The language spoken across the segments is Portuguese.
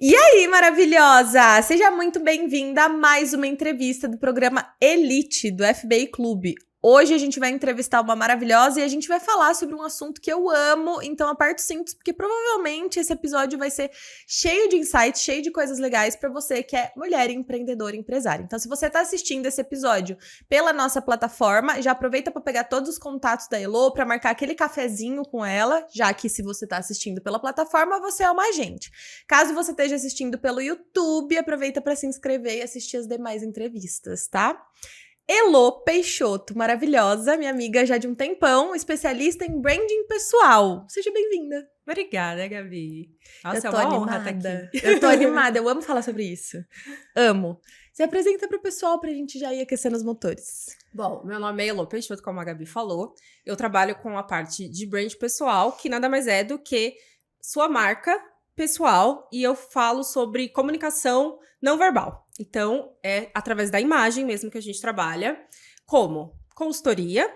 E aí, maravilhosa! Seja muito bem-vinda a mais uma entrevista do programa Elite do FBI Clube. Hoje a gente vai entrevistar uma maravilhosa e a gente vai falar sobre um assunto que eu amo, então aperta os cintos, porque provavelmente esse episódio vai ser cheio de insights, cheio de coisas legais pra você que é mulher empreendedora e empresária. Então, se você tá assistindo esse episódio pela nossa plataforma, já aproveita pra pegar todos os contatos da Elo, pra marcar aquele cafezinho com ela, já que se você tá assistindo pela plataforma, você é uma agente. Caso você esteja assistindo pelo YouTube, aproveita pra se inscrever e assistir as demais entrevistas, tá? Elo Peixoto, maravilhosa, minha amiga já de um tempão, especialista em branding pessoal. Seja bem-vinda. Obrigada, Gabi. Nossa, Eu tô é uma animada. honra estar aqui. Eu tô animada, eu amo falar sobre isso. Amo. Se apresenta pro pessoal pra gente já ir aquecendo os motores. Bom, meu nome é Elo Peixoto, como a Gabi falou. Eu trabalho com a parte de brand pessoal, que nada mais é do que sua marca pessoal, e eu falo sobre comunicação não verbal. Então, é através da imagem mesmo que a gente trabalha, como consultoria,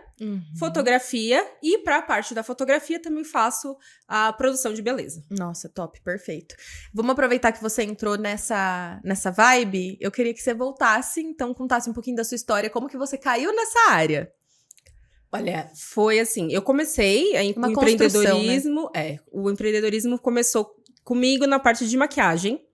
fotografia, e para a parte da fotografia também faço a produção de beleza. Nossa, top, perfeito. Vamos aproveitar que você entrou nessa vibe. Eu queria que você voltasse, então contasse um pouquinho da sua história, como que você caiu nessa área. Olha, foi assim, eu comecei o empreendedorismo, né? O empreendedorismo começou comigo na parte de maquiagem.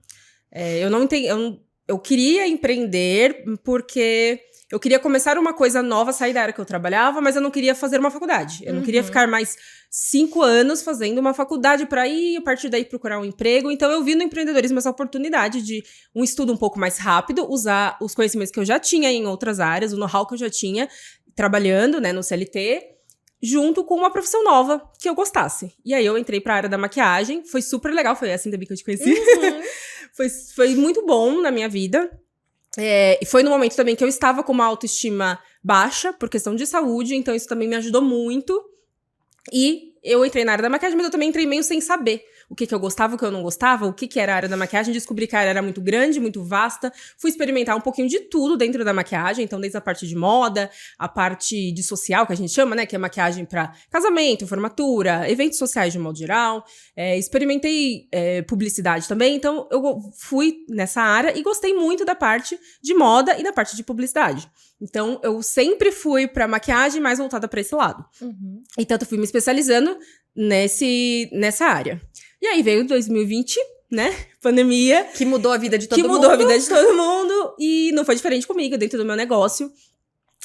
Eu queria empreender porque eu queria começar uma coisa nova, sair da área que eu trabalhava, mas eu não queria fazer uma faculdade. Eu não queria ficar mais 5 anos fazendo uma faculdade para ir, a partir daí procurar um emprego. Então eu vi no empreendedorismo essa oportunidade de um estudo um pouco mais rápido, usar os conhecimentos que eu já tinha em outras áreas, o know-how que eu já tinha trabalhando, né, no CLT, junto com uma profissão nova que eu gostasse. E aí eu entrei para a área da maquiagem, foi super legal, foi assim também que eu te conheci. Foi muito bom na minha vida. E foi no momento também que eu estava com uma autoestima baixa, por questão de saúde, então isso também me ajudou muito. E eu entrei na área da maquiagem, mas eu também entrei meio sem saber o que eu gostava, o que eu não gostava, o que era a área da maquiagem. Descobri que a área era muito grande, muito vasta. Fui experimentar um pouquinho de tudo dentro da maquiagem, então desde a parte de moda, a parte de social, que a gente chama, né, que é maquiagem para casamento, formatura, eventos sociais de modo geral. Experimentei publicidade também, então eu fui nessa área e gostei muito da parte de moda e da parte de publicidade. Então, eu sempre fui pra maquiagem mais voltada pra esse lado. E tanto fui me especializando nessa área. E aí veio 2020, né? Pandemia. Que mudou a vida de todo mundo. Que mudou a vida de todo mundo. E não foi diferente comigo, dentro do meu negócio.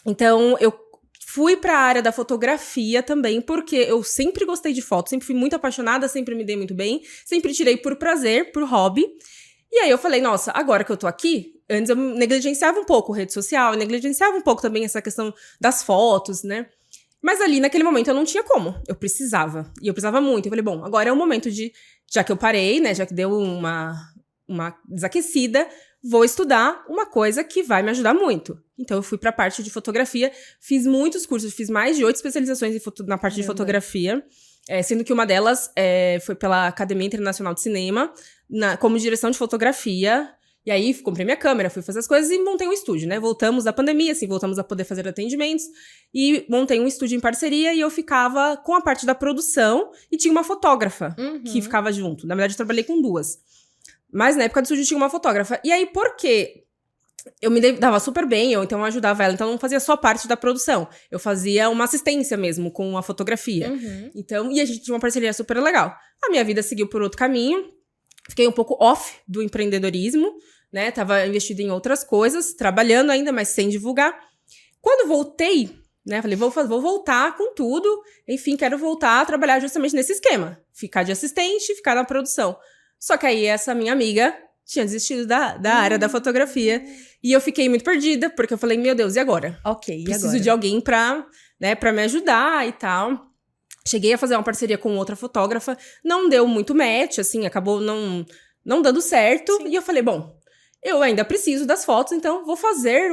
Então, eu fui pra área da fotografia também, porque eu sempre gostei de foto. Sempre fui muito apaixonada, sempre me dei muito bem. Sempre tirei por prazer, por hobby. E aí eu falei, nossa, agora que eu tô aqui, antes eu negligenciava um pouco rede social, negligenciava um pouco também essa questão das fotos, né? Mas ali, naquele momento, eu não tinha como. Eu precisava. E eu precisava muito. Eu falei, bom, agora é o momento de... Já que eu parei, né? Já que deu uma desaquecida, vou estudar uma coisa que vai me ajudar muito. Então, eu fui pra parte de fotografia. Fiz muitos cursos. Fiz mais de 8 especializações na parte de fotografia. Sendo que uma delas foi pela Academia Internacional de Cinema, como direção de fotografia. E aí, comprei minha câmera, fui fazer as coisas e montei um estúdio, né? Voltamos da pandemia, assim, voltamos a poder fazer atendimentos. E montei um estúdio em parceria e eu ficava com a parte da produção e tinha uma fotógrafa que ficava junto. Na verdade, eu trabalhei com 2. Mas na época do estúdio tinha uma fotógrafa. E aí, por quê? Eu me dava super bem, então eu ajudava ela. Então, eu não fazia só parte da produção. Eu fazia uma assistência mesmo com a fotografia. Então, e a gente tinha uma parceria super legal. A minha vida seguiu por outro caminho. Fiquei um pouco off do empreendedorismo, né? Tava investida em outras coisas, trabalhando ainda, mas sem divulgar. Quando voltei, né? Falei, vou voltar com tudo. Enfim, quero voltar a trabalhar justamente nesse esquema. Ficar de assistente, ficar na produção. Só que aí essa minha amiga tinha desistido da área da fotografia. E eu fiquei muito perdida, porque eu falei, meu Deus, e agora? Ok, e Preciso agora? de alguém pra me ajudar e tal. Cheguei a fazer uma parceria com outra fotógrafa. Não deu muito match, assim, acabou não dando certo. Sim. E eu falei, bom, eu ainda preciso das fotos, então vou fazer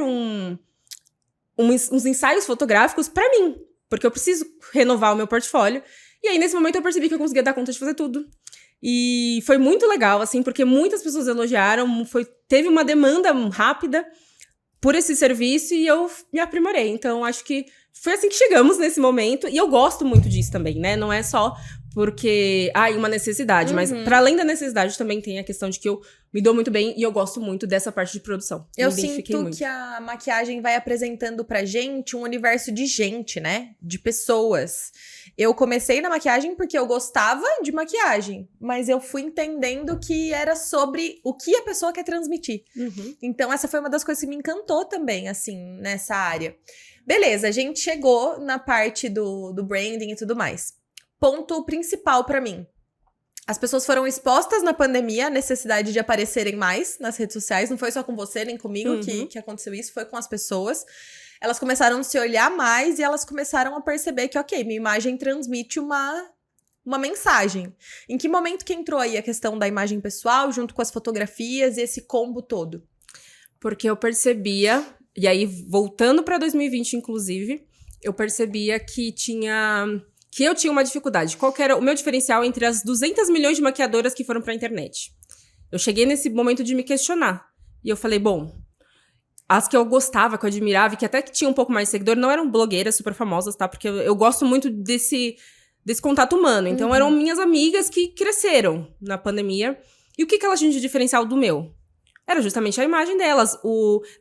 uns ensaios fotográficos pra mim. Porque eu preciso renovar o meu portfólio. E aí, nesse momento, eu percebi que eu conseguia dar conta de fazer tudo. E foi muito legal, assim, porque muitas pessoas elogiaram, teve uma demanda rápida por esse serviço e eu me aprimorei. Então, acho que foi assim que chegamos nesse momento. E eu gosto muito disso também, né? Não é só Porque e uma necessidade, mas para além da necessidade também tem a questão de que eu me dou muito bem e eu gosto muito dessa parte de produção. Eu sinto que a maquiagem vai apresentando pra gente um universo de gente, né? De pessoas. Eu comecei na maquiagem porque eu gostava de maquiagem, mas eu fui entendendo que era sobre o que a pessoa quer transmitir. Então essa foi uma das coisas que me encantou também, assim, nessa área. Beleza, a gente chegou na parte do branding e tudo mais. Ponto principal pra mim. As pessoas foram expostas na pandemia à necessidade de aparecerem mais nas redes sociais. Não foi só com você, nem comigo que aconteceu isso. Foi com as pessoas. Elas começaram a se olhar mais e elas começaram a perceber que, ok, minha imagem transmite uma mensagem. Em que momento que entrou aí a questão da imagem pessoal, junto com as fotografias e esse combo todo? Porque eu percebia, e aí voltando pra 2020, inclusive, eu percebia que eu tinha uma dificuldade. Qual que era o meu diferencial entre as 200 milhões de maquiadoras que foram pra internet? Eu cheguei nesse momento de me questionar. E eu falei, bom, as que eu gostava, que eu admirava, e que até que tinham um pouco mais de seguidor, não eram blogueiras super famosas, tá? Porque eu gosto muito desse contato humano. Então, eram minhas amigas que cresceram na pandemia. E o que elas tinham de diferencial do meu? Era justamente a imagem delas.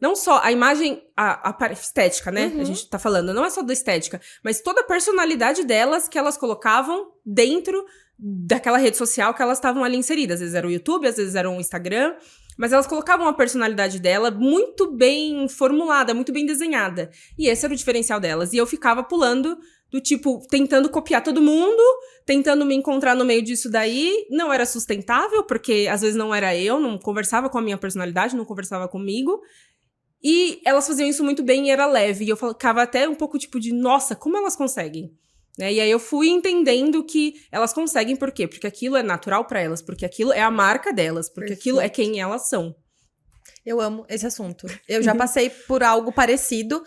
Não só a imagem, a estética, né? A gente tá falando. Não é só da estética. Mas toda a personalidade delas que elas colocavam dentro daquela rede social que elas estavam ali inseridas. Às vezes era o YouTube, às vezes era o Instagram. Mas elas colocavam a personalidade dela muito bem formulada, muito bem desenhada. E esse era o diferencial delas. E eu ficava pulando do tipo, tentando copiar todo mundo, tentando me encontrar no meio disso daí. Não era sustentável, porque às vezes não era eu, não conversava com a minha personalidade, não conversava comigo. E elas faziam isso muito bem e era leve. E eu ficava até um pouco tipo de, nossa, como elas conseguem? Né? E aí eu fui entendendo que elas conseguem, por quê? Porque aquilo é natural pra elas, porque aquilo é a marca delas, porque aquilo é quem elas são. Eu amo esse assunto. Eu já passei por algo parecido.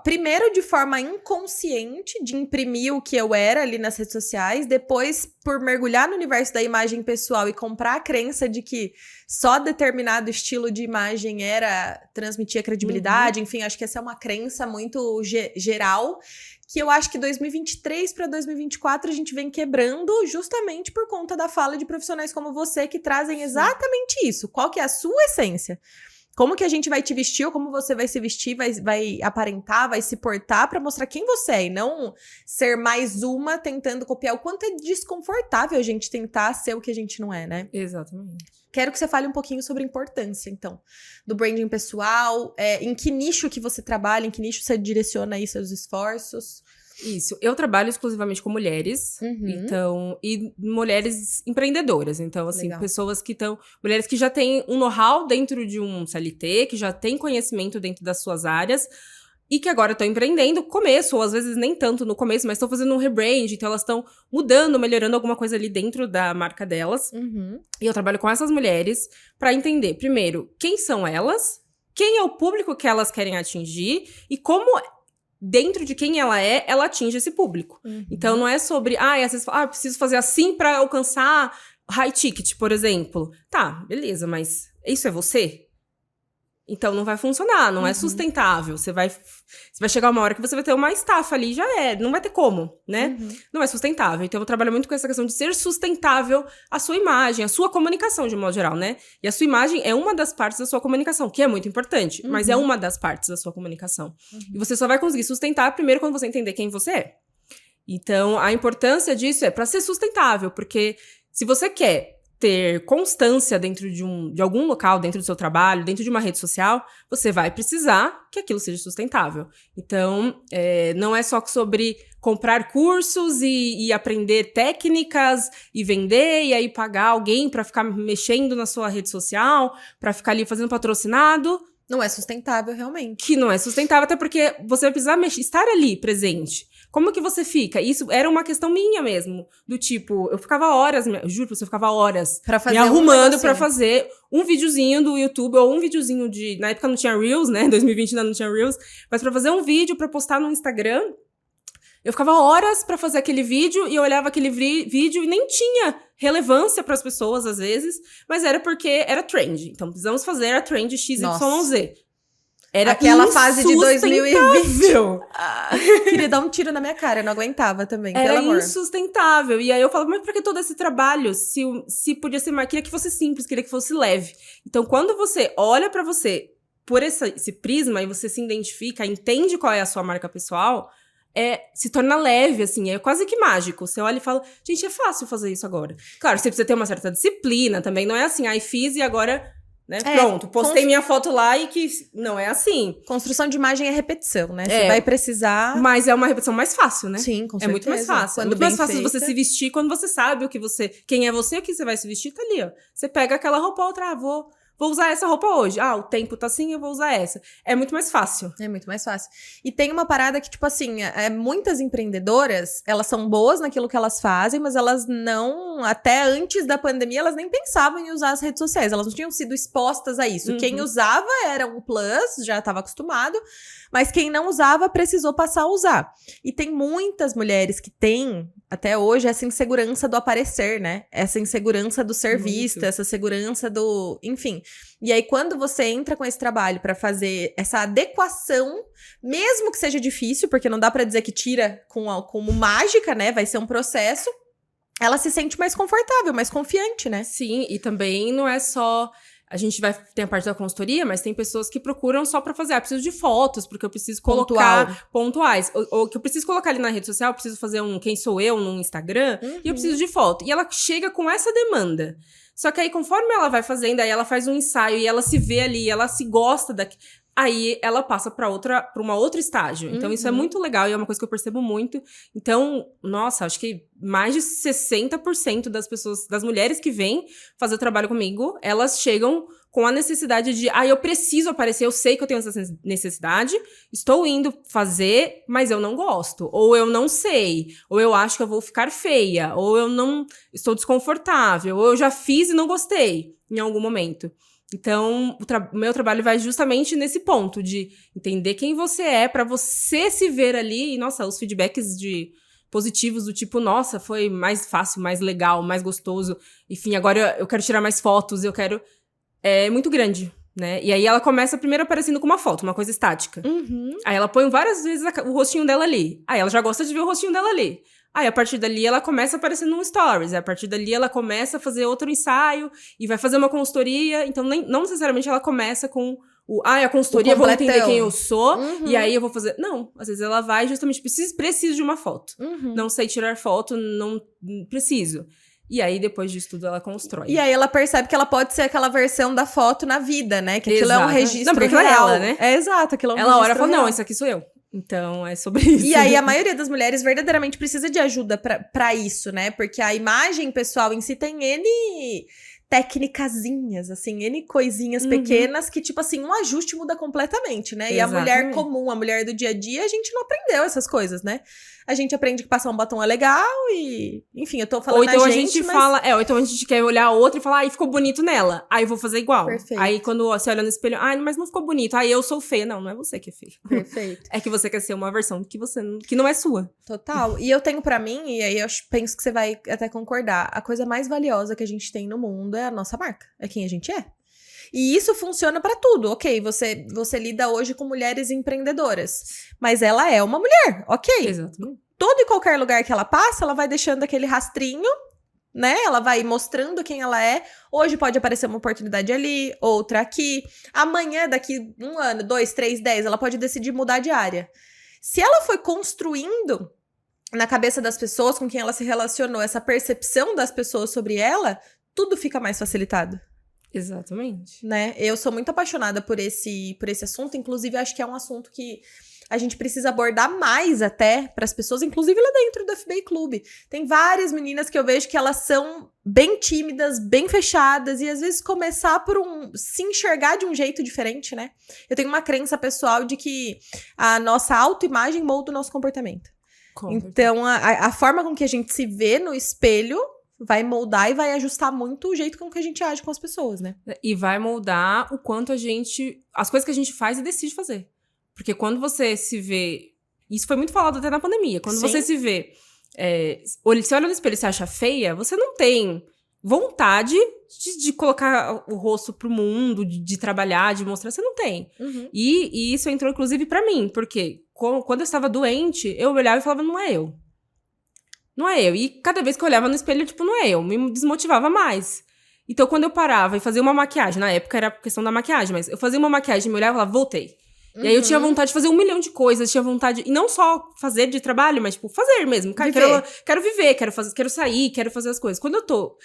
Primeiro de forma inconsciente, de imprimir o que eu era ali nas redes sociais, depois por mergulhar no universo da imagem pessoal e comprar a crença de que só determinado estilo de imagem transmitia credibilidade, enfim, acho que essa é uma crença muito geral, que eu acho que 2023 para 2024 a gente vem quebrando justamente por conta da fala de profissionais como você que trazem exatamente isso. Qual que é a sua essência? Como que a gente vai te vestir, ou como você vai se vestir, vai aparentar, vai se portar pra mostrar quem você é. E não ser mais uma tentando copiar. O quanto é desconfortável a gente tentar ser o que a gente não é, né? Exatamente. Quero que você fale um pouquinho sobre a importância, então, do branding pessoal. Em que nicho que você trabalha, em que nicho você direciona aí seus esforços? Isso, eu trabalho exclusivamente com mulheres, então, e mulheres empreendedoras, então, assim, Legal. pessoas que mulheres que já têm um know-how dentro de um CLT, que já têm conhecimento dentro das suas áreas, e que agora estão empreendendo no começo, ou às vezes nem tanto no começo, mas estão fazendo um rebrand, então elas estão mudando, melhorando alguma coisa ali dentro da marca delas, e eu trabalho com essas mulheres para entender, primeiro, quem são elas, quem é o público que elas querem atingir, e como dentro de quem ela atinge esse público. Então, não é sobre, às vezes, preciso fazer assim pra alcançar high ticket, por exemplo. Tá, beleza, mas isso é você? Então, não vai funcionar, não é sustentável. Você vai chegar uma hora que você vai ter uma estafa ali, não vai ter como, né? Não é sustentável. Então, eu trabalho muito com essa questão de ser sustentável a sua imagem, a sua comunicação, de modo geral, né? E a sua imagem é uma das partes da sua comunicação, que é muito importante, mas é uma das partes da sua comunicação. E você só vai conseguir sustentar primeiro quando você entender quem você é. Então, a importância disso é para ser sustentável, porque se você quer ter constância dentro de algum local, dentro do seu trabalho, dentro de uma rede social, você vai precisar que aquilo seja sustentável. Então, não é só sobre comprar cursos e aprender técnicas e vender e aí pagar alguém para ficar mexendo na sua rede social, para ficar ali fazendo patrocinado. Não é sustentável, realmente. Que não é sustentável, até porque você vai precisar estar ali, presente. Como que você fica? Isso era uma questão minha mesmo. Do tipo, eu ficava horas, eu juro pra você, eu ficava horas me arrumando pra fazer um videozinho do YouTube, ou um videozinho na época não tinha Reels, né? Em 2020 ainda não tinha Reels. Mas pra fazer um vídeo pra postar no Instagram, eu ficava horas pra fazer aquele vídeo, e eu olhava aquele vídeo e nem tinha relevância pras pessoas, às vezes. Mas era porque era trend. Então, precisamos fazer a trend XYZ. Era aquela fase de 2020. Queria dar um tiro na minha cara, eu não aguentava também, pelo Era amor. insustentável. E aí eu falava, mas por que todo esse trabalho? Se podia ser mais... Queria que fosse simples, queria que fosse leve. Então, quando você olha pra você por esse prisma e você se identifica, entende qual é a sua marca pessoal, se torna leve, assim, é quase que mágico. Você olha e fala, gente, é fácil fazer isso agora. Claro, você precisa ter uma certa disciplina também, não é assim, fiz e agora... Né? Pronto, postei minha foto lá e que não é assim. Construção de imagem é repetição, né? Você vai precisar... Mas é uma repetição mais fácil, né? Sim, com certeza. É muito mais fácil. É muito mais fácil você se vestir quando você sabe quem é você, o que você vai se vestir, tá ali, ó. Você pega aquela roupa, outra, vou usar essa roupa hoje. O tempo tá assim, eu vou usar essa. É muito mais fácil. É muito mais fácil. E tem uma parada que, tipo assim, muitas empreendedoras, elas são boas naquilo que elas fazem, mas elas não, até antes da pandemia, elas nem pensavam em usar as redes sociais. Elas não tinham sido expostas a isso. Quem usava era um plus, já estava acostumado, mas quem não usava precisou passar a usar. E tem muitas mulheres que têm, até hoje, essa insegurança do aparecer, né? Essa insegurança do ser vista, essa segurança do... Enfim. E aí, quando você entra com esse trabalho pra fazer essa adequação, mesmo que seja difícil, porque não dá pra dizer que tira como mágica, né? Vai ser um processo. Ela se sente mais confortável, mais confiante, né? Sim, e também não é só... A gente tem a parte da consultoria, mas tem pessoas que procuram só pra fazer. Preciso de fotos, porque eu preciso colocar pontuais. Ou que eu preciso colocar ali na rede social, eu preciso fazer um quem sou eu no Instagram, e eu preciso de foto. E ela chega com essa demanda. Só que aí, conforme ela vai fazendo, aí ela faz um ensaio e ela se vê ali, ela se gosta daqui. Aí ela passa pra uma outra estágio. Então, isso é muito legal e é uma coisa que eu percebo muito. Então, nossa, acho que mais de 60% das mulheres que vêm fazer o trabalho comigo, elas chegam com a necessidade de, eu preciso aparecer, eu sei que eu tenho essa necessidade, estou indo fazer, mas eu não gosto. Ou eu não sei, ou eu acho que eu vou ficar feia, ou eu não estou desconfortável, ou eu já fiz e não gostei em algum momento. Então, o meu trabalho vai justamente nesse ponto de entender quem você é, pra você se ver ali. E, nossa, os feedbacks positivos do tipo, nossa, foi mais fácil, mais legal, mais gostoso. Enfim, agora eu quero tirar mais fotos, é muito grande, né? E aí ela começa primeiro aparecendo com uma foto, uma coisa estática. Aí ela põe várias vezes o rostinho dela ali. Aí ela já gosta de ver o rostinho dela ali. Aí, a partir dali, ela começa aparecendo no Stories. A partir dali, ela começa a fazer outro ensaio e vai fazer uma consultoria. Então, não necessariamente ela começa com a consultoria, vou entender quem eu sou. E aí, eu vou fazer... Não, às vezes ela vai justamente... Preciso de uma foto. Não sei tirar foto, não preciso. E aí, depois disso tudo, ela constrói. E aí, ela percebe que ela pode ser aquela versão da foto na vida, né? Que aquilo é um registro porque real. É ela, né? Exato, aquilo é um registro real. Ela olha e fala, não, isso aqui sou eu. Então, é sobre isso. E aí, a maioria das mulheres verdadeiramente precisa de ajuda pra isso, né? Porque a imagem pessoal em si tem N técnicazinhas, assim, N coisinhas pequenas que, tipo assim, um ajuste muda completamente, né? Exatamente. E a mulher comum, a mulher do dia a dia, a gente não aprendeu essas coisas, né? A gente aprende que passar um batom é legal e... Enfim, eu tô falando ou então a gente mas... fala... ou então a gente quer olhar a outra e falar, ficou bonito nela. Aí eu vou fazer igual. Perfeito. Aí quando você olha no espelho, mas não ficou bonito. Aí eu sou feia. Não é você que é feia. Perfeito. É que você quer ser uma versão que não é sua. Total. E eu tenho pra mim, e aí eu penso que você vai até concordar, a coisa mais valiosa que a gente tem no mundo é a nossa marca. É quem a gente é. E isso funciona pra tudo, ok? Você lida hoje com mulheres empreendedoras, mas ela é uma mulher, ok? Exatamente. Todo e qualquer lugar que ela passa, ela vai deixando aquele rastrinho, né? Ela vai mostrando quem ela é. Hoje pode aparecer uma oportunidade ali, outra aqui. Amanhã, daqui 1 ano, 2, 3, 10, ela pode decidir mudar de área. Se ela foi construindo na cabeça das pessoas com quem ela se relacionou, essa percepção das pessoas sobre ela, tudo fica mais facilitado. Exatamente. Né? Eu sou muito apaixonada por esse assunto, inclusive acho que é um assunto que a gente precisa abordar mais até para as pessoas, inclusive lá dentro do FBI Clube. Tem várias meninas que eu vejo que elas são bem tímidas, bem fechadas, e às vezes começar por se enxergar de um jeito diferente, né? Eu tenho uma crença pessoal de que a nossa autoimagem molda o nosso comportamento. Então, a forma com que a gente se vê no espelho vai moldar e vai ajustar muito o jeito com que a gente age com as pessoas, né? E vai moldar o quanto as coisas que a gente faz e decide fazer. Porque quando você se vê... Isso foi muito falado até na pandemia. Quando você se vê... você olha no espelho e se acha feia, você não tem vontade de colocar o rosto pro mundo, de trabalhar, de mostrar. Você não tem. Uhum. E isso entrou, inclusive, pra mim. Porque quando eu estava doente, eu olhava e falava, não é eu. Não é eu. E cada vez que eu olhava no espelho, tipo, não é eu. Me desmotivava mais. Então, quando eu parava e fazia uma maquiagem, na época era a questão da maquiagem, mas eu fazia uma maquiagem, me olhava e falava, voltei. E aí eu tinha vontade de fazer 1 milhão de coisas, tinha vontade, e não só fazer de trabalho, mas tipo, fazer mesmo. Quero viver, quero sair, quero fazer as coisas. Quando eu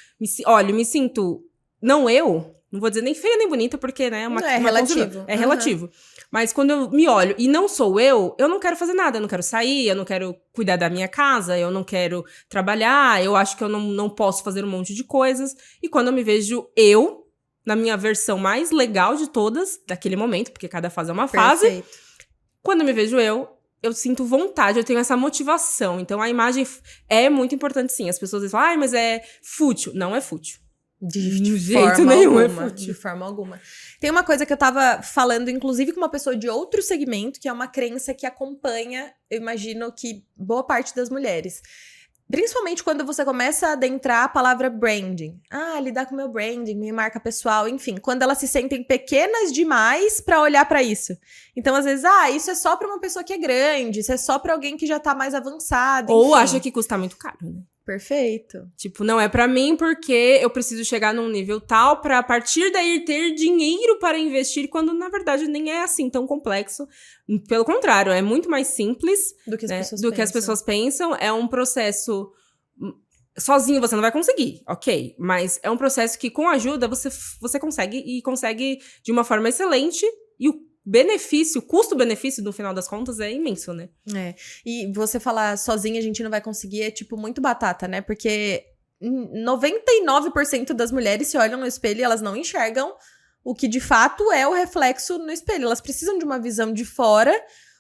olho, me sinto, não eu, não vou dizer nem feia nem bonita, porque, né, é relativo. É relativo. Mas quando eu me olho e não sou eu não quero fazer nada, eu não quero sair, eu não quero cuidar da minha casa, eu não quero trabalhar, eu acho que eu não posso fazer um monte de coisas. E quando eu me vejo na minha versão mais legal de todas, daquele momento, porque cada fase é uma fase. Perfeito. Quando eu me vejo eu sinto vontade, eu tenho essa motivação. Então, a imagem é muito importante, sim. As pessoas dizem, mas é fútil. Não é fútil. De jeito forma nenhum alguma, é fútil. de forma alguma. Tem uma coisa que eu tava falando, inclusive, com uma pessoa de outro segmento, que é uma crença que acompanha, eu imagino que boa parte das mulheres. Principalmente quando você começa a adentrar a palavra branding. Lidar com o meu branding, minha marca pessoal, enfim. Quando elas se sentem pequenas demais pra olhar pra isso. Então, às vezes, isso é só pra uma pessoa que é grande, isso é só pra alguém que já tá mais avançado, Ou enfim. acha que custa muito caro, né? Perfeito. Tipo, não é pra mim porque eu preciso chegar num nível tal pra a partir daí ter dinheiro para investir, quando na verdade nem é assim tão complexo. Pelo contrário, é muito mais simples Do que as pessoas pensam. É um processo sozinho você não vai conseguir, ok? Mas é um processo que com ajuda você consegue, e consegue de uma forma excelente, e o custo-benefício, no final das contas, é imenso, né? E você falar sozinha a gente não vai conseguir é, tipo, muito batata, né? Porque 99% das mulheres se olham no espelho e elas não enxergam o que de fato é o reflexo no espelho. Elas precisam de uma visão de fora,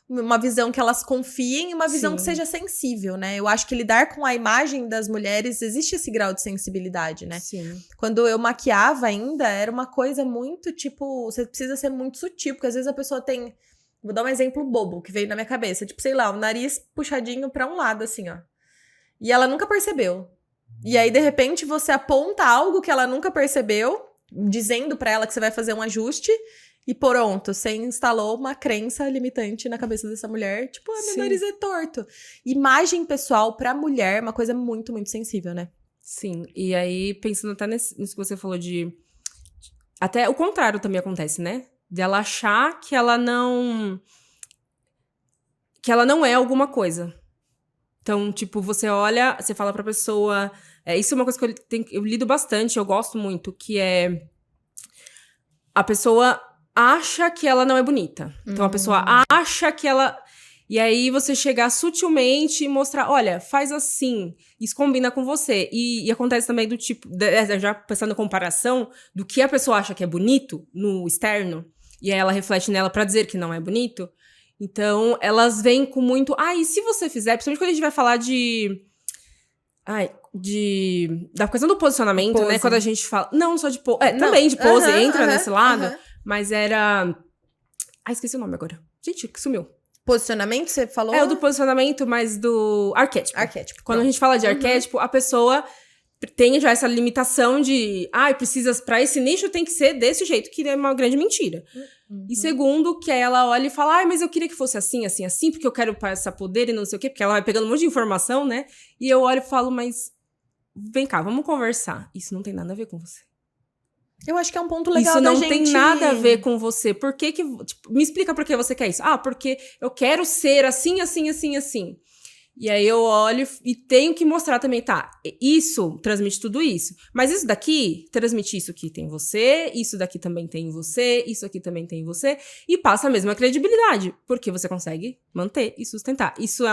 uma visão que elas confiem e uma visão que seja sensível, né? Eu acho que lidar com a imagem das mulheres, existe esse grau de sensibilidade, né? Sim. Quando eu maquiava ainda, era uma coisa muito, tipo, você precisa ser muito sutil, porque às vezes a pessoa tem... Vou dar um exemplo bobo que veio na minha cabeça. Tipo, sei lá, o nariz puxadinho pra um lado, assim, ó. E ela nunca percebeu. E aí, de repente, você aponta algo que ela nunca percebeu, dizendo pra ela que você vai fazer um ajuste... E pronto, você instalou uma crença limitante na cabeça dessa mulher. Tipo, meu nariz é torto. Imagem pessoal pra mulher é uma coisa muito, muito sensível, né? Sim, e aí, pensando até nisso que você falou de... Até o contrário também acontece, né? De ela achar que ela não é alguma coisa. Então, tipo, você olha, você fala pra pessoa... isso é uma coisa que eu lido bastante, eu gosto muito, que é... A pessoa... acha que ela não é bonita. Então, a pessoa acha que ela... E aí, você chegar sutilmente e mostrar, olha, faz assim, isso combina com você. E acontece também do tipo, já pensando em comparação, do que a pessoa acha que é bonito no externo, e aí ela reflete nela pra dizer que não é bonito. Então, elas vêm com muito... e se você fizer... Principalmente quando a gente vai falar da questão do posicionamento, pose, né? Quando a gente fala... Não só de pose. Também de pose, entra nesse lado. Mas era... esqueci o nome agora. Gente, que sumiu. Posicionamento, você falou? É o do posicionamento, mas do arquétipo. Quando a gente fala de arquétipo, a pessoa tem já essa limitação de... pra esse nicho tem que ser desse jeito, que é uma grande mentira. E segundo, que ela olha e fala, mas eu queria que fosse assim, assim, assim, porque eu quero passar poder e não sei o quê, porque ela vai pegando um monte de informação, né? E eu olho e falo, mas vem cá, vamos conversar. Isso não tem nada a ver com você. Eu acho que é um ponto legal isso da não gente... tem nada a ver com você. Por que tipo, me explica por que você quer isso. Porque eu quero ser assim, assim, assim, assim. E aí eu olho e tenho que mostrar também, isso transmite tudo isso. Mas isso daqui transmite isso que tem você, isso daqui também tem você, isso aqui também tem você. E passa a mesma credibilidade, porque você consegue manter e sustentar. Isso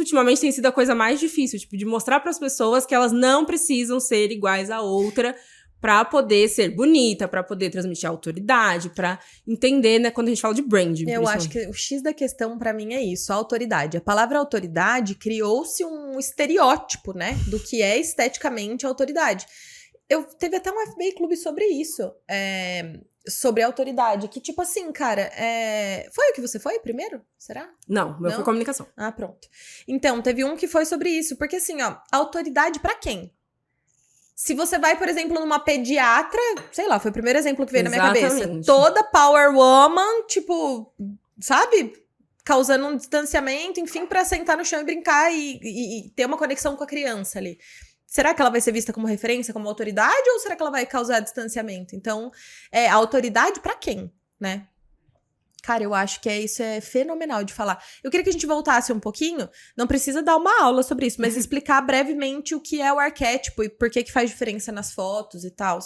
ultimamente tem sido a coisa mais difícil, tipo, de mostrar para as pessoas que elas não precisam ser iguais a outra, pra poder ser bonita, pra poder transmitir autoridade, pra entender, né, quando a gente fala de branding. Eu acho que o X da questão pra mim é isso, a autoridade. A palavra autoridade criou-se um estereótipo, né, do que é esteticamente a autoridade. Teve até um FBA Clube sobre isso, sobre a autoridade, que tipo assim, cara, foi o que você foi primeiro? Será? Não, meu foi comunicação. Pronto. Então, teve um que foi sobre isso, porque assim, autoridade pra quem? Se você vai, por exemplo, numa pediatra, sei lá, foi o primeiro exemplo que veio na minha cabeça. Exatamente. Toda power woman, tipo, sabe? Causando um distanciamento, enfim, pra sentar no chão e brincar e ter uma conexão com a criança ali. Será que ela vai ser vista como referência, como autoridade, ou será que ela vai causar distanciamento? Então, a autoridade pra quem, né? Cara, eu acho que isso é fenomenal de falar. Eu queria que a gente voltasse um pouquinho, não precisa dar uma aula sobre isso, mas explicar brevemente o que é o arquétipo e por que faz diferença nas fotos e tal.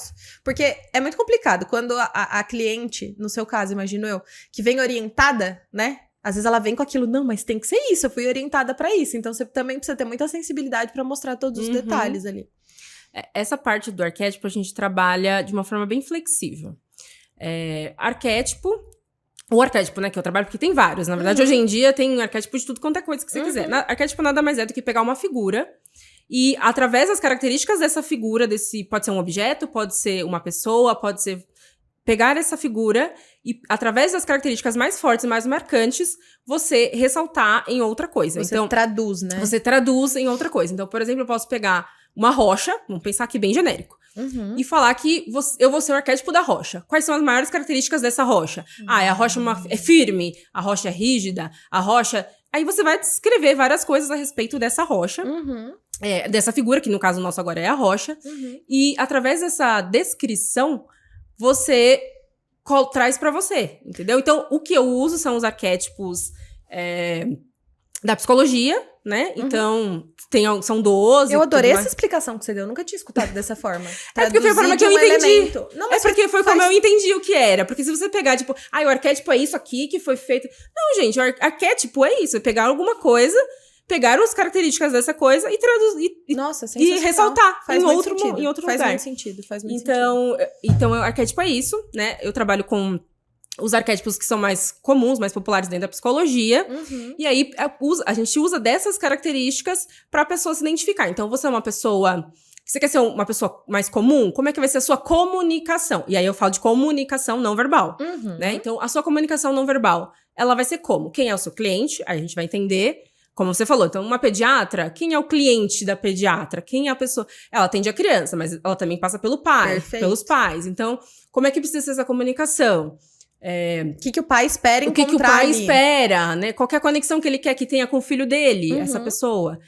Porque é muito complicado quando a cliente, no seu caso, imagino eu, que vem orientada, né? Às vezes ela vem com aquilo, não, mas tem que ser isso, eu fui orientada pra isso. Então você também precisa ter muita sensibilidade pra mostrar todos os detalhes ali. Essa parte do arquétipo a gente trabalha de uma forma bem flexível. O arquétipo, né, que eu trabalho, porque tem vários. Na verdade, hoje em dia tem arquétipo de tudo quanto é coisa que você quiser. Arquétipo nada mais é do que pegar uma figura e, através das características dessa figura, pode ser um objeto, pode ser uma pessoa, pode ser pegar essa figura e, através das características mais fortes e mais marcantes, você ressaltar em outra coisa. Você traduz, né? Você traduz em outra coisa. Então, por exemplo, eu posso pegar uma rocha, vamos pensar aqui bem genérico, e falar que eu vou ser o arquétipo da rocha. Quais são as maiores características dessa rocha? A rocha é firme, a rocha é rígida, a rocha... Aí você vai descrever várias coisas a respeito dessa rocha, dessa figura, que no caso nosso agora é a rocha, e através dessa descrição, você traz pra você, entendeu? Então, o que eu uso são os arquétipos da psicologia, né? Então, são 12. Eu adorei essa explicação que você deu. Eu nunca tinha escutado dessa forma. Porque foi a forma que eu entendi. Não, mas porque foi como eu entendi o que era. Porque se você pegar, tipo, o arquétipo é isso aqui que foi feito... Não, gente, o arquétipo é isso. É pegar alguma coisa, pegar as características dessa coisa e traduzir. Nossa, e ressaltar faz em outro faz lugar. Muito sentido, faz muito Então, o arquétipo é isso, né? Eu trabalho com os arquétipos que são mais comuns, mais populares dentro da psicologia. E aí, a gente usa dessas características pra pessoa se identificar. Então, você é uma pessoa... Você quer ser uma pessoa mais comum? Como é que vai ser a sua comunicação? E aí, eu falo de comunicação não verbal, né? Então, a sua comunicação não verbal, ela vai ser como? Quem é o seu cliente? Aí a gente vai entender... Como você falou, então uma pediatra, quem é o cliente da pediatra? Quem é a pessoa? Ela atende a criança, mas ela também passa pelo pai, Perfeito. pelos pais. Então, como é que precisa ser essa comunicação? O que o pai espera encontrar o que o pai ali? espera, né? Qual que é a conexão que ele quer que tenha com o filho dele, essa pessoa.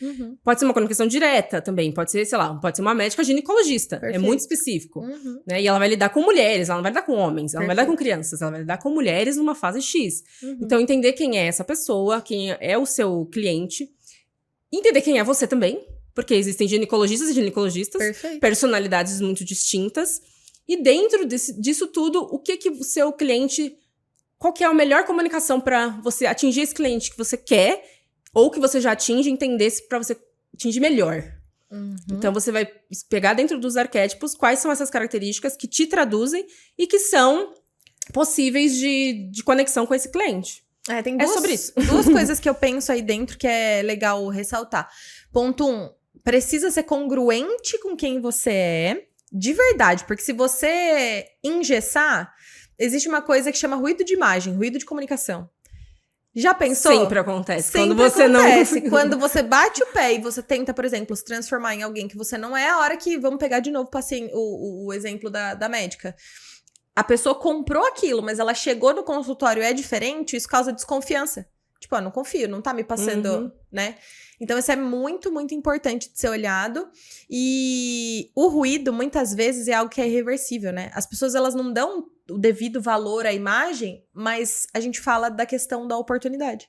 Pode ser uma conexão direta também, pode ser, sei lá, pode ser uma médica ginecologista. Perfeito. É muito específico. Né? E ela vai lidar com mulheres, ela não vai lidar com homens, ela não vai lidar com crianças, ela vai lidar com mulheres numa fase X. Então, entender quem é essa pessoa, quem é o seu cliente, entender quem é você também, porque existem ginecologistas e ginecologistas, Perfeito. personalidades muito distintas. E dentro disso tudo, o que o seu cliente... Qual que é a melhor comunicação para você atingir esse cliente que você quer, ou que você já atinge, entender para você atingir melhor. Então, você vai pegar dentro dos arquétipos quais são essas características que te traduzem e que são possíveis de conexão com esse cliente. Tem sobre isso. Duas coisas que eu penso aí dentro que é legal ressaltar. Ponto 1, precisa ser congruente com quem você é, de verdade, porque se você engessar, existe uma coisa que chama ruído de imagem, ruído de comunicação. Já pensou? Sempre acontece. Sempre quando você acontece. não... Quando você bate o pé e você tenta, por exemplo, se transformar em alguém que você não é, a hora que... Vamos pegar de novo o exemplo da médica. A pessoa comprou aquilo, mas ela chegou no consultório e é diferente, isso causa desconfiança. Tipo, não confio, não tá me passando, né? Então, isso é muito, muito importante de ser olhado. E o ruído, muitas vezes, é algo que é irreversível, né? As pessoas, elas não dão o devido valor à imagem, mas a gente fala da questão da oportunidade.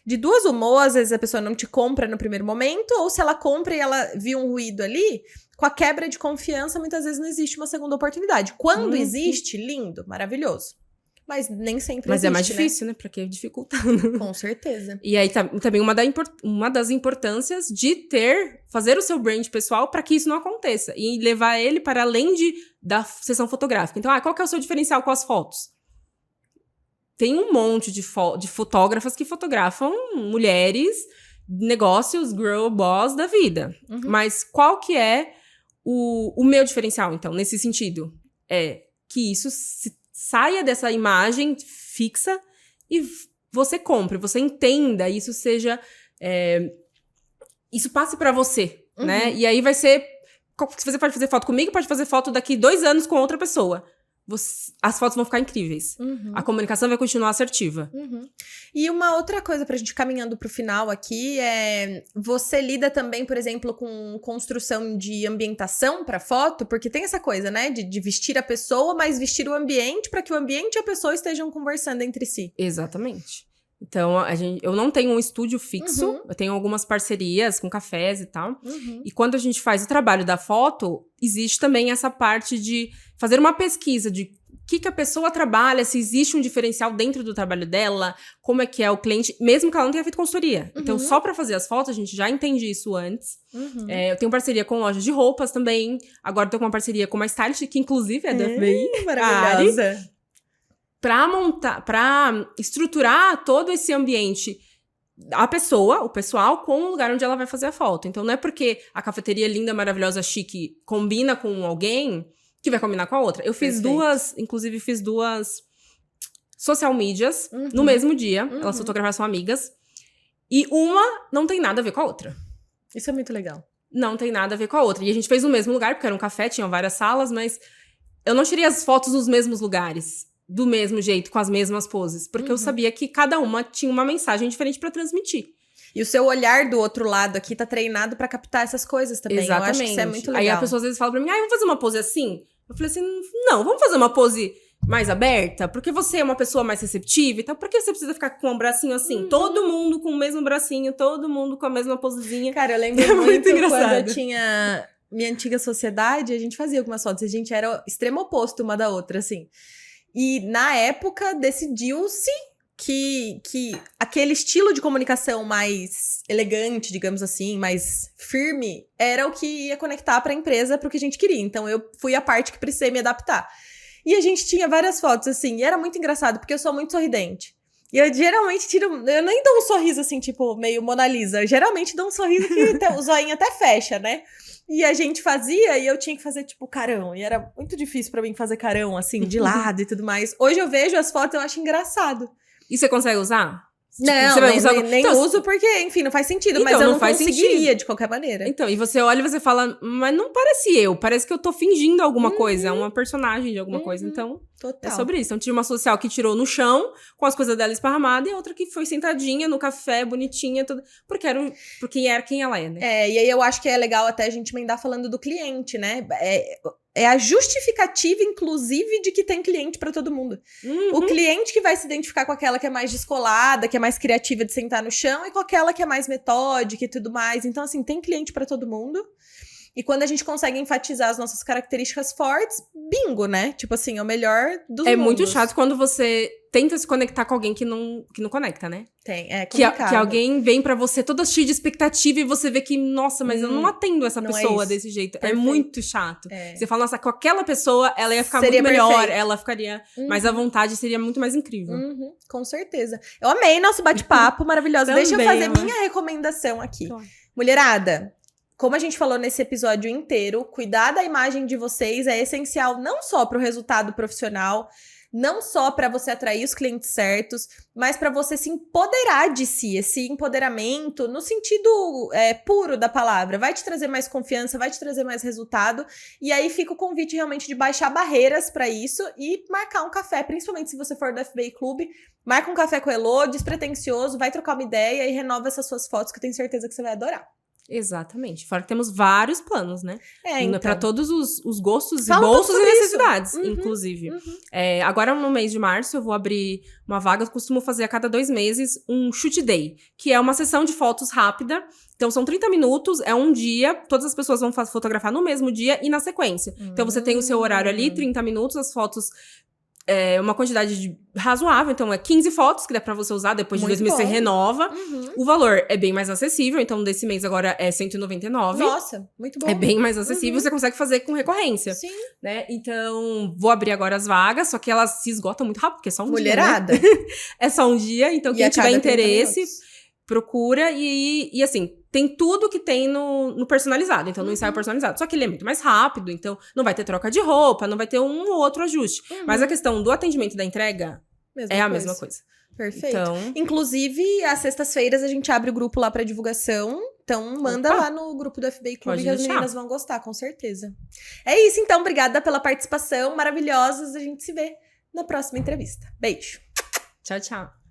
De duas uma, ou às vezes a pessoa não te compra no primeiro momento, ou se ela compra e ela viu um ruído ali, com a quebra de confiança, muitas vezes não existe uma segunda oportunidade. Quando existe, lindo, maravilhoso. Mas nem sempre Mas existe, é mais difícil, né? Pra que dificultando. Com certeza. E aí, também uma das importâncias de fazer o seu brand pessoal para que isso não aconteça. E levar ele para além da sessão fotográfica. Então, qual que é o seu diferencial com as fotos? Tem um monte de fotógrafas que fotografam mulheres, negócios, girl boss da vida. Mas qual que é o meu diferencial, então, nesse sentido? É que isso saia dessa imagem fixa e você compre, você entenda, isso seja... isso passe pra você, né? E aí vai ser você pode fazer foto comigo, pode fazer foto daqui 2 anos com outra pessoa. As fotos vão ficar incríveis. A comunicação vai continuar assertiva. E uma outra coisa pra gente caminhando pro final aqui é... Você lida também, por exemplo, com construção de ambientação pra foto? Porque tem essa coisa, né? De vestir a pessoa, mas vestir o ambiente pra que o ambiente e a pessoa estejam conversando entre si. Exatamente. Então, eu não tenho um estúdio fixo. Eu tenho algumas parcerias com cafés e tal. E quando a gente faz o trabalho da foto, existe também essa parte de fazer uma pesquisa de o que a pessoa trabalha, se existe um diferencial dentro do trabalho dela, como é que é o cliente, mesmo que ela não tenha feito consultoria. Então, só pra fazer as fotos, a gente já entende isso antes. Eu tenho parceria com lojas de roupas também. Agora, tô com uma parceria com uma stylist, que inclusive é da FBI. Maravilhosa. Pra estruturar todo esse ambiente, o pessoal, com o lugar onde ela vai fazer a foto. Então, não é porque a cafeteria linda, maravilhosa, chique, combina com alguém, que vai combinar com a outra. Eu fiz fiz duas social medias no mesmo dia. Elas fotografaram, são amigas. E uma não tem nada a ver com a outra. Isso é muito legal. Não tem nada a ver com a outra. E a gente fez no mesmo lugar, porque era um café, tinham várias salas, mas eu não tirei as fotos nos mesmos lugares. Do mesmo jeito, com as mesmas poses. Porque eu sabia que cada uma tinha uma mensagem diferente pra transmitir. E o seu olhar do outro lado aqui tá treinado pra captar essas coisas também. Exatamente. Eu acho que isso é muito legal. Aí a pessoa às vezes fala pra mim, vamos fazer uma pose assim? Eu falei assim, não, vamos fazer uma pose mais aberta? Porque você é uma pessoa mais receptiva e tal. Por que você precisa ficar com um bracinho assim? Todo mundo com o mesmo bracinho, todo mundo com a mesma posezinha. Cara, eu lembro muito quando eu tinha minha antiga sociedade, a gente fazia algumas fotos. A gente era o extremo oposto uma da outra, assim. E, na época, decidiu-se que aquele estilo de comunicação mais elegante, digamos assim, mais firme, era o que ia conectar pra empresa pro que a gente queria. Então, eu fui a parte que precisei me adaptar. E a gente tinha várias fotos, assim, e era muito engraçado, porque eu sou muito sorridente. E eu geralmente eu nem dou um sorriso, assim, tipo, meio Mona Lisa. Eu geralmente dou um sorriso que o zoinho até fecha, né? E a gente fazia, e eu tinha que fazer, tipo, carão. E era muito difícil pra mim fazer carão, assim, de lado e tudo mais. Hoje eu vejo as fotos e eu acho engraçado. E você consegue usar? Não, tipo, nem uso porque, enfim, não faz sentido. Então, mas eu não faz conseguiria, sentido. de qualquer maneira. Então, e você olha e você fala, mas não parece eu. Parece que eu tô fingindo alguma coisa. É uma personagem de alguma coisa. Então, total. É sobre isso. Então, tinha uma social que tirou no chão, com as coisas dela esparramadas, e outra que foi sentadinha no café, bonitinha, tudo. Porque era quem ela é, né? E aí eu acho que é legal até a gente emendar falando do cliente, né? É a justificativa, inclusive, de que tem cliente pra todo mundo. O cliente que vai se identificar com aquela que é mais descolada, que é mais criativa de sentar no chão, e com aquela que é mais metódica e tudo mais. Então, assim, tem cliente pra todo mundo. E quando a gente consegue enfatizar as nossas características fortes, bingo, né? Tipo assim, é o melhor dos mundos. É muito chato quando você tenta se conectar com alguém que não conecta, né? É complicado. Que alguém vem pra você toda cheia de expectativa e você vê que, nossa, mas eu não atendo essa pessoa desse jeito. Perfeito. É muito chato. Você fala, nossa, com aquela pessoa, ela ia ficar Seria muito melhor, perfeito. ela ficaria mais à vontade, seria muito mais incrível. Com certeza. Eu amei nosso bate-papo maravilhoso. Deixa eu Também, fazer amor. minha recomendação aqui. Claro. Mulherada, como a gente falou nesse episódio inteiro, cuidar da imagem de vocês é essencial não só para o resultado profissional, não só para você atrair os clientes certos, mas para você se empoderar de si. Esse empoderamento, no sentido puro da palavra, vai te trazer mais confiança, vai te trazer mais resultado. E aí fica o convite realmente de baixar barreiras para isso e marcar um café, principalmente se você for do FBI Clube. Marca um café com a Elô, despretensioso, vai trocar uma ideia e renova essas suas fotos que eu tenho certeza que você vai adorar. Exatamente. Fora que temos vários planos, né? Então. Para todos os gostos Fala e bolsos e sobre necessidades, isso. inclusive. Agora, no mês de março, eu vou abrir uma vaga. Eu costumo fazer a cada 2 meses um shoot day, que é uma sessão de fotos rápida. Então, são 30 minutos, é um dia. Todas as pessoas vão fotografar no mesmo dia e na sequência. Então, você tem o seu horário ali, 30 minutos, as fotos... uma quantidade razoável, então é 15 fotos que dá pra você usar, depois de 2 meses você renova. O valor é bem mais acessível, então desse mês agora é R$199. Nossa, muito bom. É bem mais acessível, você consegue fazer com recorrência. Sim. Né? Então, vou abrir agora as vagas, só que elas se esgotam muito rápido, porque é só um Mulherada. dia, né? É só um dia, então quem tiver interesse, procura e assim, tem tudo que tem no personalizado, então no ensaio personalizado. Só que ele é muito mais rápido, então não vai ter troca de roupa, não vai ter um ou outro ajuste. Mas a questão do atendimento e da entrega é a mesma coisa. Perfeito. Então... Inclusive, às sextas-feiras a gente abre o grupo lá pra divulgação Então, manda Opa. lá no grupo do FBI Clube Pode que as deixar. meninas vão gostar, com certeza. É isso, então. Obrigada pela participação. Maravilhosas. A gente se vê na próxima entrevista. Beijo. Tchau, tchau.